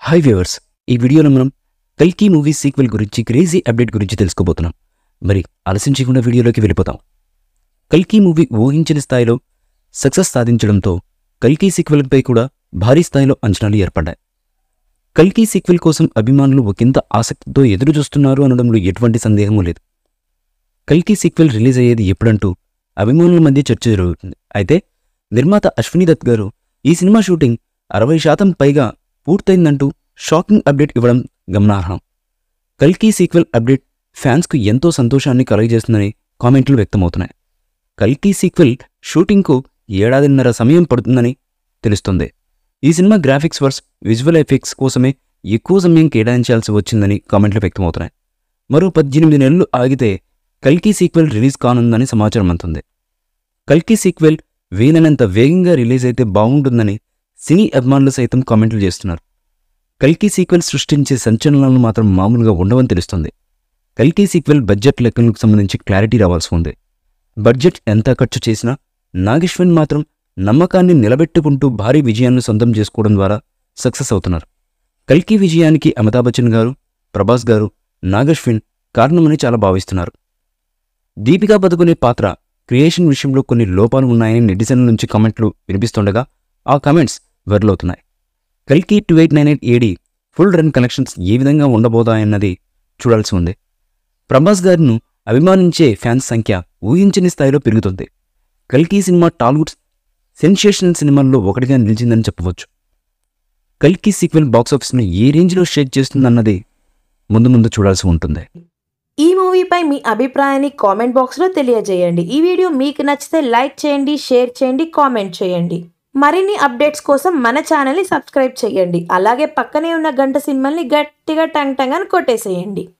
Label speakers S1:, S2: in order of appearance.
S1: Hi viewers, ఈ వీడియోలో మనం కల్కి మూవీ సీక్వెల్ గురించి క్రేజీ అప్డేట్ గురించి తెలుసుకోబోతున్నాం. మరి ఆలస్యం చేయకుండా వీడియోలోకి వెళ్ళిపోతాం. కల్కి మూవీ ఊహించిన స్థాయిలో సక్సెస్ సాధించడంతో కల్కి సీక్వెల్పై కూడా భారీ స్థాయిలో అంచనాలు ఏర్పడ్డాయి. కల్కి సీక్వెల్ కోసం అభిమానులు ఒకంత ఆసక్తితో ఎదురు చూస్తున్నారు అనడంలో ఎటువంటి సందేహమూ లేదు. కల్కి సీక్వెల్ రిలీజ్ అయ్యేది ఎప్పుడంటూ అభిమానుల మధ్య చర్చ జరుగుతుంది. అయితే నిర్మాత అశ్విని దత్ గారు ఈ సినిమా షూటింగ్ 60% పైగా పూర్తయిందంటూ షాకింగ్ అప్డేట్ ఇవ్వడం గమనార్హం. కల్కి సీక్వెల్ అప్డేట్ ఫ్యాన్స్కు ఎంతో సంతోషాన్ని కలుగజేస్తుందని కామెంట్లు వ్యక్తమవుతున్నాయి. కల్కి సీక్వెల్ షూటింగ్కు 1.5 ఏళ్ల సమయం పడుతుందని తెలుస్తుంది. ఈ సినిమా గ్రాఫిక్స్ వర్స్ విజువల్ ఎఫెక్ట్స్ కోసమే ఎక్కువ సమయం కేటాయించాల్సి వచ్చిందని కామెంట్లు వ్యక్తమవుతున్నాయి. మరో 18 నెలలు ఆగితే కల్కి సీక్వెల్ రిలీజ్ కానుందని సమాచారం అందుతుంది. కల్కి సీక్వెల్ వీలైనంత వేగంగా రిలీజ్ అయితే బాగుంటుందని సినీ అభిమానులు సైతం కామెంట్లు చేస్తున్నారు. కల్కి సీక్వెల్ సృష్టించే సంచలనాలు మాత్రం మామూలుగా ఉండవని తెలుస్తుంది. కల్కి సీక్వెల్ బడ్జెట్ లెక్కలకు సంబంధించి క్లారిటీ రావాల్సి ఉంది. బడ్జెట్ ఎంత ఖర్చు చేసినా నాగేశ్వన్ మాత్రం నమ్మకాన్ని నిలబెట్టుకుంటూ భారీ విజయాన్ని సొంతం చేసుకోవడం ద్వారా సక్సెస్ అవుతున్నారు. కల్కి విజయానికి అమితాబ్ బచ్చన్ గారు, ప్రభాస్ గారు, నాగేశ్వన్ కారణమని చాలా భావిస్తున్నారు. దీపికా పదుకునే పాత్ర క్రియేషన్ విషయంలో కొన్ని లోపాలు ఉన్నాయని నెటిజన్ల నుంచి కామెంట్లు వినిపిస్తుండగా ఆ కామెంట్స్ వైరల్ అవుతున్నాయి. కల్కి 2898 AD ఫుల్ రన్ కలెక్షన్స్ ఏ విధంగా ఉండబోతాయన్నది చూడాల్సి ఉంది. ప్రభాస్ గారిను అభిమానించే ఫ్యాన్స్ సంఖ్య ఊహించని స్థాయిలో పెరుగుతుంది. కల్కి సినిమా టాలీవుడ్ సెన్సేషనల్ సినిమాల్లో ఒకటిగా నిలిచిందని చెప్పవచ్చు. కల్కి సీక్వెల్ బాక్సాఫీస్ను ఏ రేంజ్లో షేక్ చేస్తుందన్నది ముందు చూడాల్సి ఉంటుంది.
S2: ఈ మూవీపై మీ అభిప్రాయాన్ని కామెంట్ బాక్స్లో తెలియజేయండి. ఈ వీడియో మీకు నచ్చితే లైక్ చేయండి, షేర్ చేయండి, కామెంట్ చేయండి. మరిన్ని అప్డేట్స్ కోసం మన ఛానల్ని సబ్స్క్రైబ్ చేయండి. అలాగే పక్కనే ఉన్న గంట సింబల్ని గట్టిగా టంగ్ టంగ్ అని కొట్టేసేయండి.